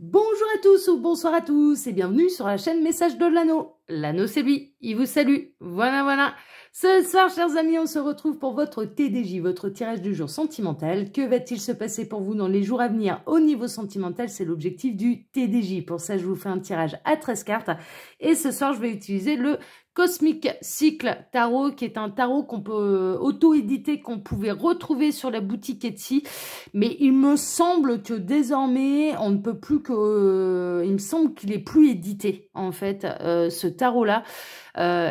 Bonjour à tous ou bonsoir à tous et bienvenue sur la chaîne Message de l'Anneau. L'Anneau c'est lui, il vous salue. Voilà. Ce soir, chers amis, on se retrouve pour votre TDJ, votre tirage du jour sentimental. Que va-t-il se passer pour vous dans les jours à venir au niveau sentimental? C'est l'objectif du TDJ. Pour ça, je vous fais un tirage à 13 cartes. Et ce soir, je vais utiliser le Cosmic Cycle Tarot, qui est un tarot qu'on peut auto-éditer, qu'on pouvait retrouver sur la boutique Etsy. Mais il me semble que désormais, on ne peut plus que... il me semble qu'il est plus édité, en fait, ce tarot-là.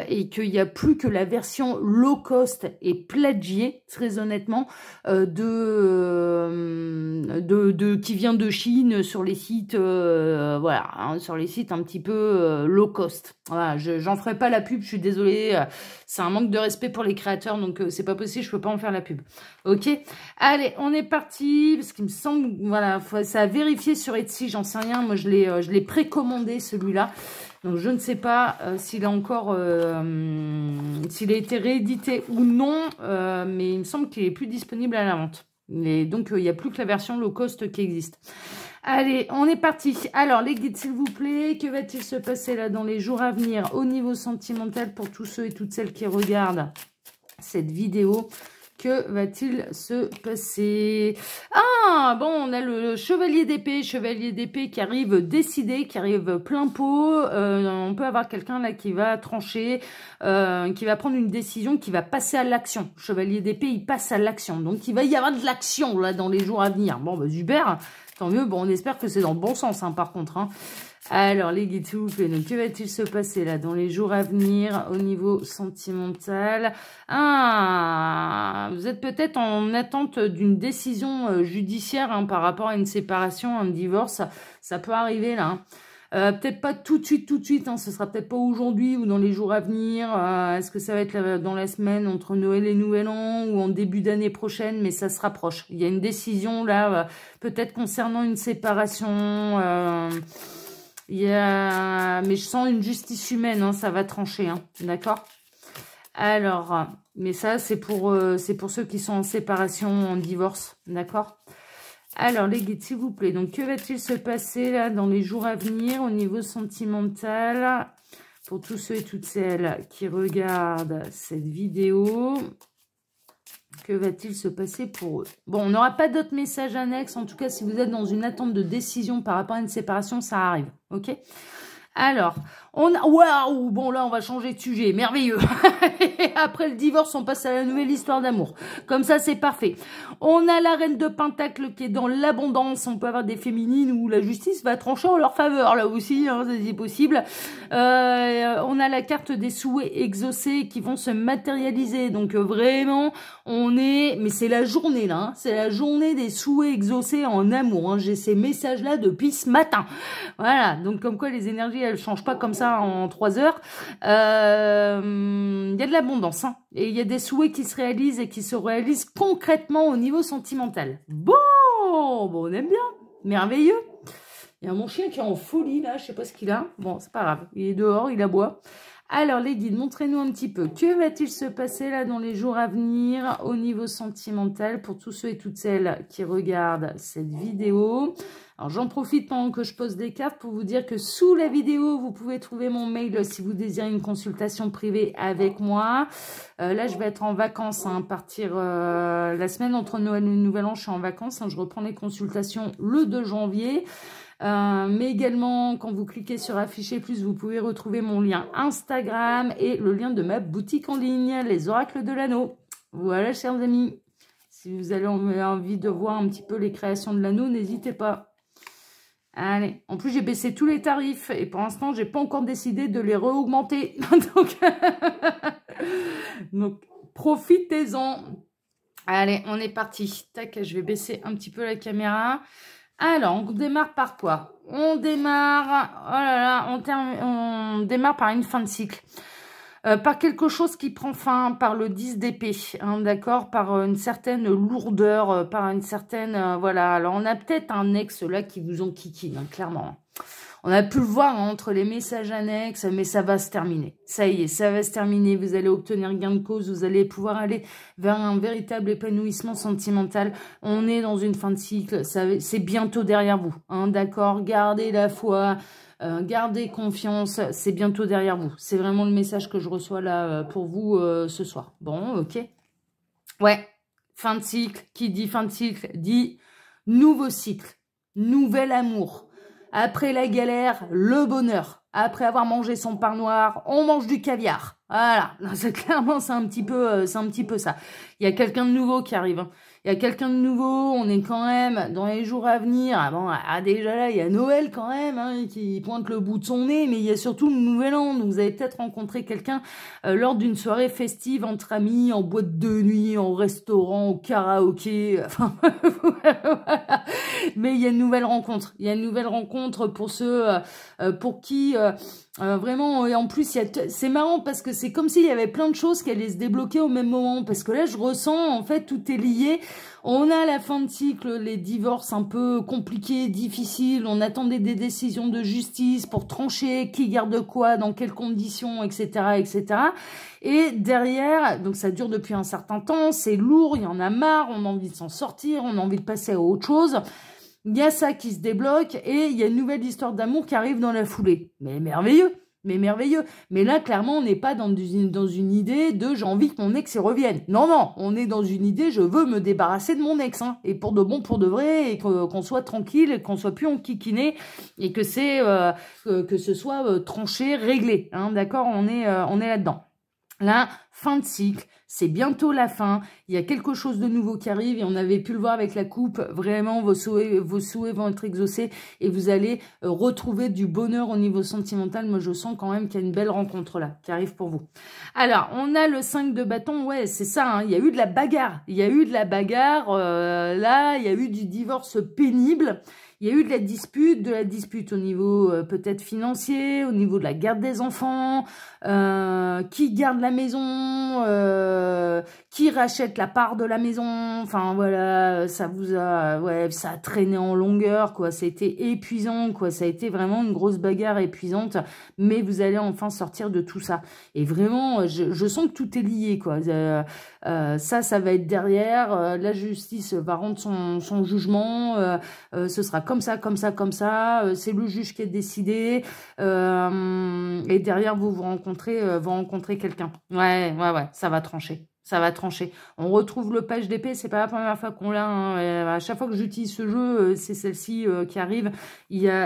Et qu'il n'y a plus que la version low cost et plagiée, très honnêtement, qui vient de Chine sur les sites, voilà, hein, sur les sites un petit peu low cost. Voilà, j'en ferai pas la pub, je suis désolée, c'est un manque de respect pour les créateurs, donc c'est pas possible, je peux pas en faire la pub. Ok, allez, on est parti, parce qu'il me semble, voilà, ça a vérifié sur Etsy, j'en sais rien, moi je l'ai précommandé celui-là. Donc, je ne sais pas s'il a encore, s'il a été réédité ou non, mais il me semble qu'il est plus disponible à la vente. Et donc, il n'y a plus que la version low cost qui existe. Allez, on est parti. Alors, les guides, s'il vous plaît, que va-t-il se passer là dans les jours à venir au niveau sentimental pour tous ceux et toutes celles qui regardent cette vidéo? Que va-t-il se passer? Ah, bon, on a le chevalier d'épée qui arrive décidé, qui arrive plein pot. On peut avoir quelqu'un là qui va trancher, qui va prendre une décision, qui va passer à l'action. Chevalier d'épée, il passe à l'action. Donc, il va y avoir de l'action là dans les jours à venir. Bon, bah super, tant mieux. Bon, on espère que c'est dans le bon sens, hein, par contre, hein. Alors, les guides, s'il vous plaît, donc, que va-t-il se passer là dans les jours à venir au niveau sentimental? Ah, vous êtes peut-être en attente d'une décision judiciaire hein, par rapport à une séparation, un divorce. Ça peut arriver là. Hein. Peut-être pas tout de suite, hein, ce sera peut-être pas aujourd'hui ou dans les jours à venir. Est-ce que ça va être dans la semaine entre Noël et Nouvel An ou en début d'année prochaine, mais ça se rapproche. Il y a une décision là, peut-être concernant une séparation. Mais je sens une justice humaine, hein, ça va trancher, hein, d'accord? Alors, mais ça, c'est pour ceux qui sont en séparation, en divorce, d'accord? Alors, les guides, s'il vous plaît, donc, que va-t-il se passer, là, dans les jours à venir, au niveau sentimental, pour tous ceux et toutes celles qui regardent cette vidéo? Que va-t-il se passer pour eux? Bon, on n'aura pas d'autres messages annexes. En tout cas, si vous êtes dans une attente de décision par rapport à une séparation, ça arrive. Ok? Alors, on a... Waouh! Bon, là, on va changer de sujet. Merveilleux! Et après le divorce, on passe à la nouvelle histoire d'amour. Comme ça, c'est parfait. On a la reine de Pentacle qui est dans l'abondance. On peut avoir des féminines où la justice va trancher en leur faveur, là aussi, hein, c'est possible. On a la carte des souhaits exaucés qui vont se matérialiser. Donc, vraiment, on est... Mais c'est la journée, là. Hein. C'est la journée des souhaits exaucés en amour. Hein. J'ai ces messages-là depuis ce matin. Voilà. Donc, comme quoi, les énergies, elles changent pas comme ça en 3 heures. Il y a de l'abondance, hein. Et il y a des souhaits qui se réalisent et qui se réalisent concrètement au niveau sentimental. Bon, on aime bien. Merveilleux. Il y a mon chien qui est en folie, là. Je sais pas ce qu'il a. Bon, c'est pas grave. Il est dehors, il aboie. Alors, les guides, montrez-nous un petit peu. Que va-t-il se passer, là, dans les jours à venir au niveau sentimental pour tous ceux et toutes celles qui regardent cette vidéo? Alors, j'en profite pendant que je pose des cartes pour vous dire que sous la vidéo, vous pouvez trouver mon mail si vous désirez une consultation privée avec moi. Là, je vais être en vacances, hein, à partir la semaine entre Noël et le Nouvel An, je suis en vacances. Hein, je reprends les consultations le 2 janvier. Mais également, quand vous cliquez sur Afficher plus, vous pouvez retrouver mon lien Instagram et le lien de ma boutique en ligne, les Oracles de l'Anneau. Voilà, chers amis. Si vous avez envie de voir un petit peu les créations de l'anneau, n'hésitez pas. Allez, en plus j'ai baissé tous les tarifs et pour l'instant j'ai pas encore décidé de les re-augmenter. Donc profitez-en. Allez, on est parti. Tac, je vais baisser un petit peu la caméra. Alors, on démarre par quoi? On démarre, oh là là, on démarre par une fin de cycle. Par quelque chose qui prend fin, par le 10 d'épée, hein, d'accord, par une certaine lourdeur, par une certaine... voilà, alors on a peut-être un ex là qui vous enquiquine, hein, clairement. On a pu le voir hein, entre les messages annexes, mais ça va se terminer. Ça y est, ça va se terminer. Vous allez obtenir gain de cause, vous allez pouvoir aller vers un véritable épanouissement sentimental. On est dans une fin de cycle, c'est bientôt derrière vous. Hein, d'accord, gardez la foi, gardez confiance, c'est bientôt derrière vous. C'est vraiment le message que je reçois là pour vous ce soir. Bon, ok. Ouais, fin de cycle. Qui dit fin de cycle dit nouveau cycle, nouvel amour. Après la galère, le bonheur. Après avoir mangé son pain noir, on mange du caviar. Voilà, clairement, c'est un petit peu ça. Il y a quelqu'un de nouveau qui arrive. Hein. Il y a quelqu'un de nouveau, on est quand même dans les jours à venir. Ah bon, déjà là, il y a Noël quand même, hein, qui pointe le bout de son nez, mais il y a surtout le Nouvel An. Donc vous avez peut-être rencontré quelqu'un lors d'une soirée festive entre amis, en boîte de nuit, en restaurant, au karaoké. Enfin, voilà. Mais il y a une nouvelle rencontre. Il y a une nouvelle rencontre pour ceux pour qui... vraiment, et en plus, c'est marrant parce que c'est comme s'il y avait plein de choses qui allaient se débloquer au même moment. Parce que là, je ressens, en fait, tout est lié. On a la fin de cycle, les divorces un peu compliqués, difficiles. On attendait des décisions de justice pour trancher qui garde quoi, dans quelles conditions, etc., etc. Et derrière, donc ça dure depuis un certain temps, c'est lourd, il y en a marre, on a envie de s'en sortir, on a envie de passer à autre chose. Il y a ça qui se débloque et il y a une nouvelle histoire d'amour qui arrive dans la foulée. Mais merveilleux, mais merveilleux. Mais là, clairement, on n'est pas dans une idée de j'ai envie que mon ex y revienne. Non, non, on est dans une idée je veux me débarrasser de mon ex. Hein, et pour de bon, pour de vrai, et qu'on soit tranquille, et qu'on soit plus enquiquiné, et que que ce soit tranché, réglé. Hein, d'accord, on est là-dedans. Là, fin de cycle, c'est bientôt la fin, il y a quelque chose de nouveau qui arrive et on avait pu le voir avec la coupe, vraiment vos souhaits vont être exaucés et vous allez retrouver du bonheur au niveau sentimental. Moi je sens quand même qu'il y a une belle rencontre là qui arrive pour vous. Alors, on a le 5 de bâton, ouais c'est ça, hein, il y a eu de la bagarre, là il y a eu du divorce pénible. Il y a eu de la dispute au niveau peut-être financier, au niveau de la garde des enfants, qui garde la maison, qui rachète la part de la maison. Enfin voilà, ça a traîné en longueur, quoi. Ça a été épuisant, quoi. Ça a été vraiment une grosse bagarre épuisante, mais vous allez enfin sortir de tout ça. Et vraiment, je sens que tout est lié, quoi. Ça va être derrière. La justice va rendre son jugement. Ce sera comme ça. C'est le juge qui a décidé. Et derrière, vous rencontrez quelqu'un. Ouais, ça va trancher. Ça va trancher. On retrouve le page d'épée, c'est pas la première fois qu'on l'a. Hein. À chaque fois que j'utilise ce jeu, c'est celle-ci qui arrive.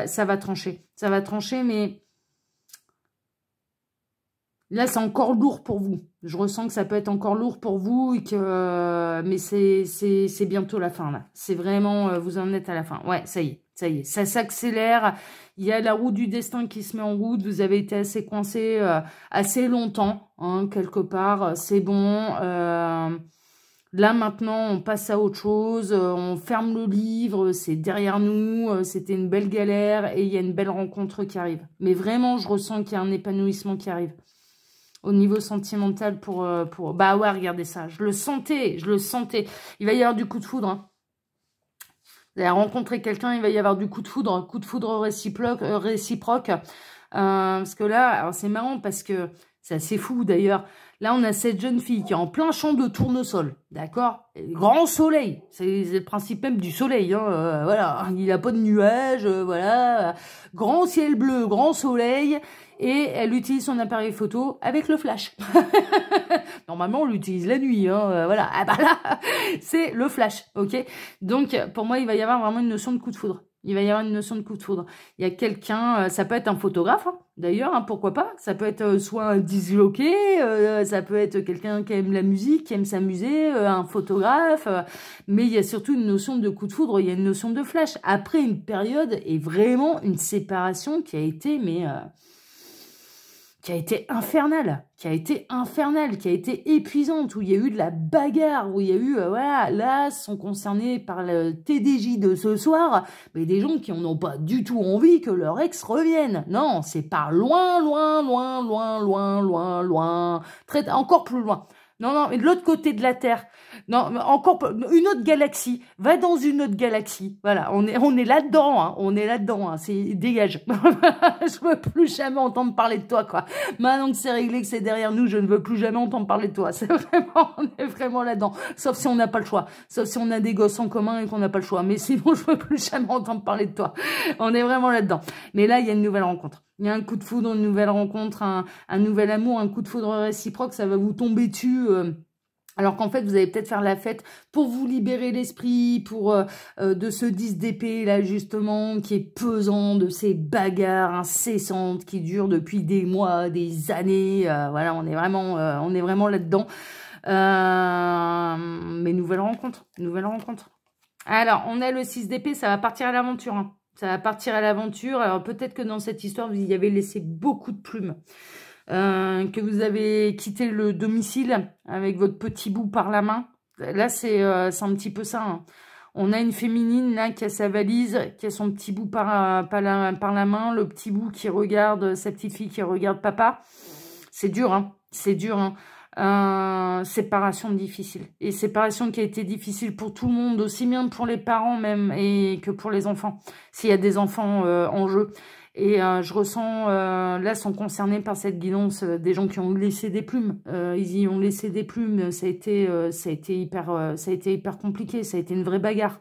Ça va trancher. Ça va trancher, mais... Là, c'est encore lourd pour vous. Je ressens que ça peut être encore lourd pour vous, mais c'est bientôt la fin, là. C'est vraiment, vous en êtes à la fin. Ouais, ça y est. Ça s'accélère. Il y a la roue du destin qui se met en route. Vous avez été assez coincé assez longtemps, hein, quelque part. C'est bon. Là, maintenant, on passe à autre chose. On ferme le livre. C'est derrière nous. C'était une belle galère et il y a une belle rencontre qui arrive. Mais vraiment, je ressens qu'il y a un épanouissement qui arrive. Au niveau sentimental Bah ouais, regardez ça. Je le sentais. Il va y avoir du coup de foudre. Hein. Vous allez rencontrer quelqu'un, il va y avoir du coup de foudre réciproque. Parce que là, c'est marrant parce que c'est assez fou d'ailleurs. Là, on a cette jeune fille qui est en plein champ de tournesol, d'accord? Grand soleil, c'est le principe même du soleil, hein, voilà. Il n'a pas de nuages, voilà. Grand ciel bleu, grand soleil, et elle utilise son appareil photo avec le flash. Normalement, on l'utilise la nuit, hein, voilà. Ah bah là, c'est le flash, ok? Donc, pour moi, il va y avoir vraiment une notion de coup de foudre. Il va y avoir une notion de coup de foudre. Il y a quelqu'un, ça peut être un photographe, hein, d'ailleurs, hein, pourquoi pas. Ça peut être soit un disloqué, ça peut être quelqu'un qui aime la musique, qui aime s'amuser, un photographe. Mais il y a surtout une notion de coup de foudre, il y a une notion de flash. Après une période et vraiment une séparation qui a été, qui a été infernale, qui a été épuisante, où il y a eu de la bagarre, où il y a eu, voilà, là, sont concernés par le TDJ de ce soir, mais des gens qui n'ont pas du tout envie que leur ex revienne. Non, c'est par loin, très, encore plus loin. Non, non, mais de l'autre côté de la Terre. Non, mais encore une autre galaxie. Va dans une autre galaxie. Voilà, on est là-dedans, hein. On est là-dedans, hein. C'est dégage. Je veux plus jamais entendre parler de toi, quoi. Maintenant que c'est réglé, que c'est derrière nous, je ne veux plus jamais entendre parler de toi. C'est vraiment, on est vraiment là-dedans. Sauf si on n'a pas le choix. Sauf si on a des gosses en commun et qu'on n'a pas le choix. Mais sinon, je veux plus jamais entendre parler de toi. On est vraiment là-dedans. Mais là, il y a une nouvelle rencontre. Il y a un coup de foudre, une nouvelle rencontre, un nouvel amour, un coup de foudre réciproque, ça va vous tomber dessus. Alors qu'en fait, vous allez peut-être faire la fête pour vous libérer l'esprit, pour de ce 10 d'épée, là, justement, qui est pesant, de ces bagarres incessantes qui durent depuis des mois, des années. Voilà, on est vraiment là-dedans. Mais nouvelle rencontre, nouvelle rencontre. Alors, on a le 6 d'épée, ça va partir à l'aventure, hein. Ça va partir à l'aventure. Alors, peut-être que dans cette histoire, vous y avez laissé beaucoup de plumes. Que vous avez quitté le domicile avec votre petit bout par la main. Là, c'est un petit peu ça, hein. On a une féminine, là, qui a sa valise, qui a son petit bout par la main. Le petit bout qui regarde sa petite fille, qui regarde papa. C'est dur, hein. C'est dur, hein. Séparation difficile. Et séparation qui a été difficile pour tout le monde, aussi bien pour les parents même, et que pour les enfants, s'il y a des enfants en jeu. Et je ressens, là, sont concernés par cette guidance des gens qui ont laissé des plumes. Ils y ont laissé des plumes. Ça a été hyper compliqué. Ça a été une vraie bagarre.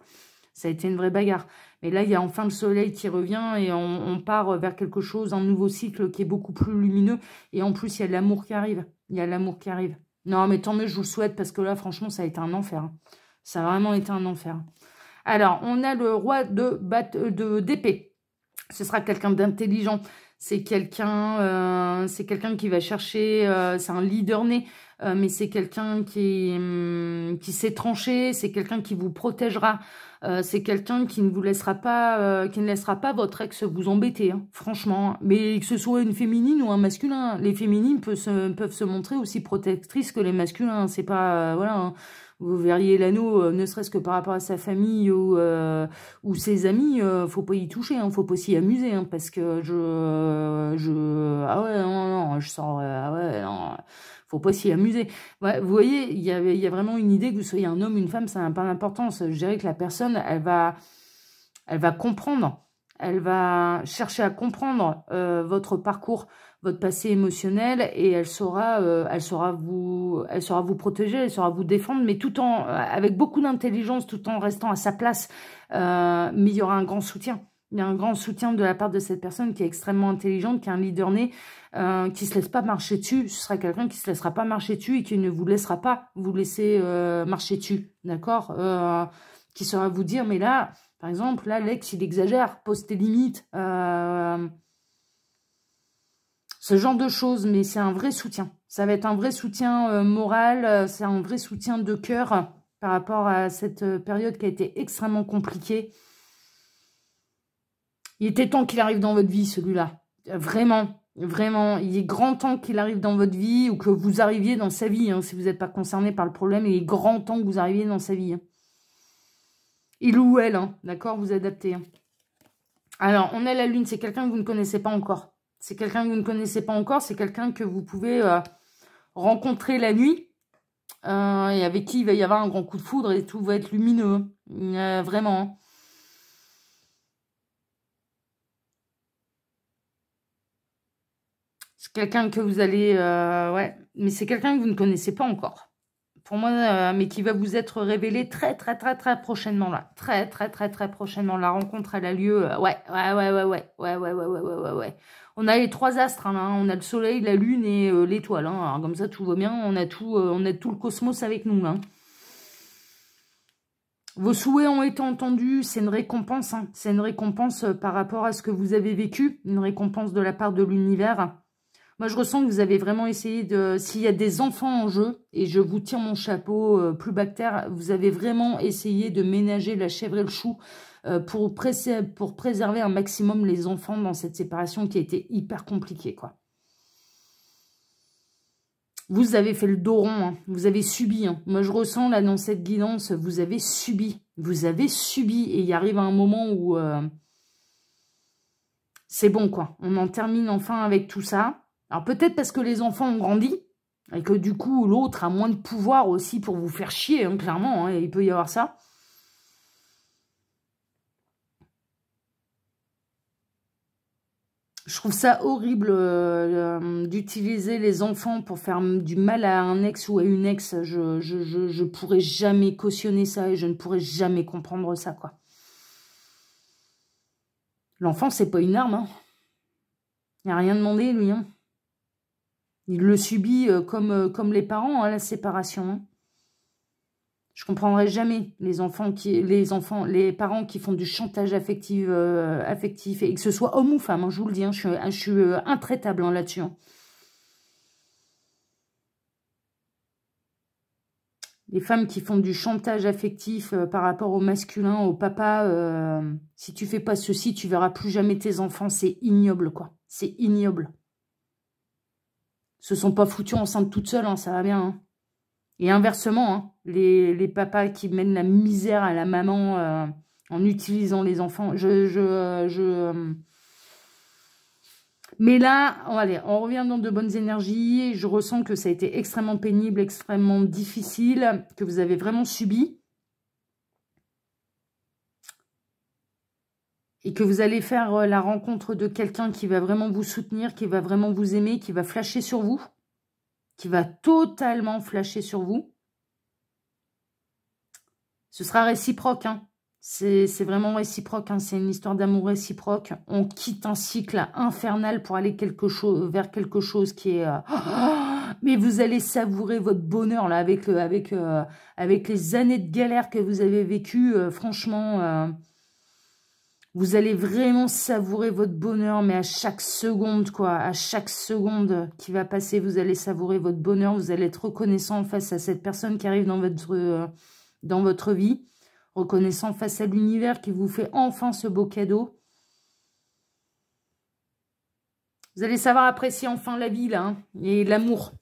Ça a été une vraie bagarre. Mais là, il y a enfin le soleil qui revient et on part vers quelque chose, un nouveau cycle qui est beaucoup plus lumineux. Et en plus, il y a l'amour qui arrive. Il y a l'amour qui arrive. Non, mais tant mieux, je vous le souhaite, parce que là, franchement, ça a été un enfer, hein. Ça a vraiment été un enfer. Alors, on a le roi d'épée. Ce sera quelqu'un d'intelligent. C'est quelqu'un qui va chercher, c'est un leader né, mais c'est quelqu'un qui sait trancher, c'est quelqu'un qui vous protégera, c'est quelqu'un qui ne vous laissera pas, qui ne laissera pas votre ex vous embêter, hein, franchement. Mais que ce soit une féminine ou un masculin, les féminines peuvent se montrer aussi protectrices que les masculins. C'est pas, voilà, hein. Vous verriez l'anneau, ne serait-ce que par rapport à sa famille ou ses amis, faut pas y toucher, hein, faut pas s'y amuser, hein, parce que ah ouais, non, je sens, ah ouais, non, faut pas s'y amuser. Ouais, vous voyez, il y a vraiment une idée que vous soyez un homme, une femme, ça n'a pas d'importance. Je dirais que la personne, elle va comprendre, elle va chercher à comprendre votre parcours, votre passé émotionnel, et elle saura vous protéger, elle saura vous défendre, mais tout en avec beaucoup d'intelligence, tout en restant à sa place. Mais il y aura un grand soutien. Il y a un grand soutien de la part de cette personne qui est extrêmement intelligente, qui est un leader né, qui se laisse pas marcher dessus. Ce sera quelqu'un qui se laissera pas marcher dessus et qui ne vous laissera pas vous laisser marcher dessus, d'accord, qui saura vous dire, mais là, par exemple, là, l'ex, il exagère, pose tes limites, ce genre de choses, mais c'est un vrai soutien. Ça va être un vrai soutien moral, c'est un vrai soutien de cœur par rapport à cette période qui a été extrêmement compliquée. Il était temps qu'il arrive dans votre vie, celui-là. Vraiment, vraiment. Il est grand temps qu'il arrive dans votre vie ou que vous arriviez dans sa vie, hein, si vous n'êtes pas concerné par le problème. Il est grand temps que vous arriviez dans sa vie, hein. Il ou elle, hein, d'accord, vous adaptez, hein. Alors, on a la lune, c'est quelqu'un que vous ne connaissez pas encore. C'est quelqu'un que vous ne connaissez pas encore, c'est quelqu'un que vous pouvez rencontrer la nuit et avec qui il va y avoir un grand coup de foudre et tout va être lumineux. Vraiment, hein. C'est quelqu'un que vous allez... ouais, mais c'est quelqu'un que vous ne connaissez pas encore. Pour moi, mais qui va vous être révélé très, très, très, très prochainement, là. Très, très, très, très prochainement. La rencontre, elle a lieu... ouais. On a les 3 astres, hein, on a le soleil, la lune et l'étoile, hein. Alors, comme ça, tout va bien. On a tout le cosmos avec nous, hein. Vos souhaits ont été entendus, c'est une récompense, hein. C'est une récompense par rapport à ce que vous avez vécu. Une récompense de la part de l'univers. Moi, je ressens que vous avez vraiment essayé de... S'il y a des enfants en jeu, et je vous tire mon chapeau, plus bactère, vous avez vraiment essayé de ménager la chèvre et le chou pour préserver un maximum les enfants dans cette séparation qui a été hyper compliquée, quoi. Vous avez fait le dos rond, hein. Vous avez subi, hein. Moi, je ressens, là, dans cette guidance, vous avez subi. Vous avez subi, et il arrive un moment où... c'est bon, quoi. On en termine enfin avec tout ça. Alors, peut-être parce que les enfants ont grandi. Et que du coup, l'autre a moins de pouvoir aussi pour vous faire chier, hein, clairement. Hein, il peut y avoir ça. Je trouve ça horrible d'utiliser les enfants pour faire du mal à un ex ou à une ex. Je pourrais jamais cautionner ça et je ne pourrais jamais comprendre ça, quoi. L'enfant, c'est pas une arme, hein. Il n'a rien demandé, lui, hein. Il le subit comme les parents, hein, la séparation. Hein. Je comprendrai jamais les parents qui font du chantage affectif, et que ce soit homme ou femme, hein, je vous le dis, hein, je suis intraitable hein, là-dessus. Hein. Les femmes qui font du chantage affectif par rapport au masculin, au papa, si tu fais pas ceci, tu verras plus jamais tes enfants, c'est ignoble, quoi. C'est ignoble. Se sont pas foutus enceintes toutes seules, hein, ça va bien, hein. Et inversement, hein, les papas qui mènent la misère à la maman en utilisant les enfants. Mais là, allez, on revient dans de bonnes énergies. Je ressens que ça a été extrêmement pénible, extrêmement difficile, que vous avez vraiment subi. Et que vous allez faire la rencontre de quelqu'un qui va vraiment vous soutenir, qui va vraiment vous aimer, qui va flasher sur vous. Qui va totalement flasher sur vous. Ce sera réciproque, hein. C'est vraiment réciproque, hein. C'est une histoire d'amour réciproque. On quitte un cycle infernal pour aller vers quelque chose qui est... mais vous allez savourer votre bonheur là avec les années de galère que vous avez vécues. Franchement... vous allez vraiment savourer votre bonheur, mais à chaque seconde, quoi. À chaque seconde qui va passer, vous allez savourer votre bonheur. Vous allez être reconnaissant face à cette personne qui arrive dans votre vie. Reconnaissant face à l'univers qui vous fait enfin ce beau cadeau. Vous allez savoir apprécier enfin la vie, là. Hein, et l'amour.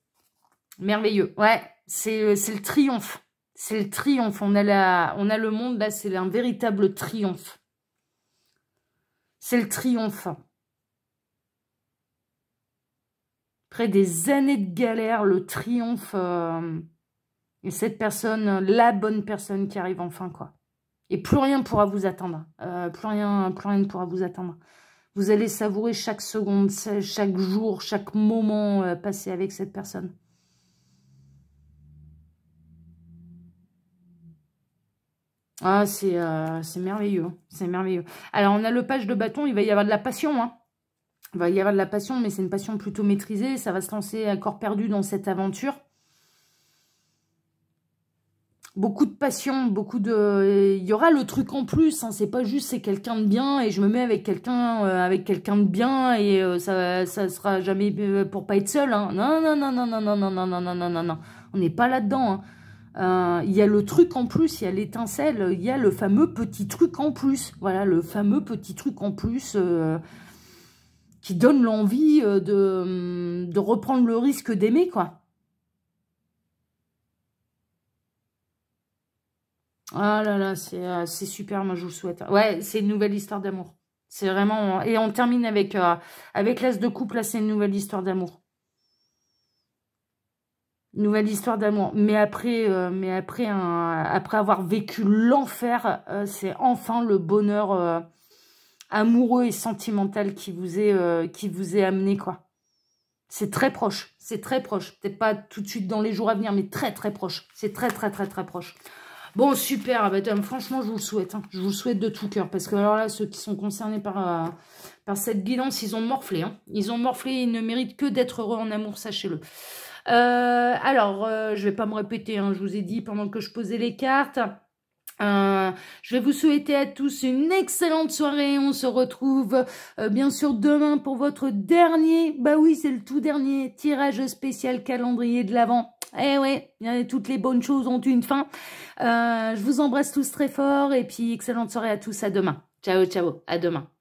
Merveilleux. Ouais, c'est le triomphe. C'est le triomphe. On a le monde, là, c'est un véritable triomphe. C'est le triomphe. Après des années de galère, le triomphe. Et cette personne, la bonne personne qui arrive enfin, quoi. Et plus rien ne pourra vous attendre. Plus rien ne pourra vous attendre. Vous allez savourer chaque seconde, chaque jour, chaque moment passé avec cette personne. Ah, c'est merveilleux, c'est merveilleux. Alors, on a le page de bâton, il va y avoir de la passion, hein. Il va y avoir de la passion, mais c'est une passion plutôt maîtrisée. Ça va se lancer à corps perdu dans cette aventure. Beaucoup de passion, il y aura le truc en plus, hein, c'est pas juste c'est quelqu'un de bien et je me mets avec quelqu'un de bien et ça sera jamais pour pas être seul. Hein. Non, non, non, non, non, non, non, non, non, non, non, non, non. On n'est pas là-dedans, hein. Il y a le truc en plus, il y a l'étincelle, il y a le fameux petit truc en plus. Voilà, le fameux petit truc en plus qui donne l'envie de reprendre le risque d'aimer, quoi. Ah là là, c'est super, moi je vous le souhaite. Ouais, c'est une nouvelle histoire d'amour. C'est vraiment... Et on termine avec l'as de coupe, là c'est une nouvelle histoire d'amour. Nouvelle histoire d'amour. Mais après avoir vécu l'enfer, c'est enfin le bonheur amoureux et sentimental qui vous est amené, quoi. C'est très proche. C'est très proche. Peut-être pas tout de suite dans les jours à venir, mais très très proche. C'est très très très très proche. Bon, super. Bah, franchement, je vous le souhaite. Hein. Je vous le souhaite de tout cœur. Parce que alors là, ceux qui sont concernés par cette guidance, ils ont morflé. Hein. Ils ont morflé. Ils ne méritent que d'être heureux en amour, sachez-le. Je vais pas me répéter, hein, je vous ai dit pendant que je posais les cartes. Je vais vous souhaiter à tous une excellente soirée. On se retrouve bien sûr demain pour votre dernier, bah oui c'est le tout dernier tirage spécial calendrier de l'Avent. Eh ouais, toutes les bonnes choses ont une fin. Je vous embrasse tous très fort et puis excellente soirée à tous, à demain. Ciao, ciao, à demain.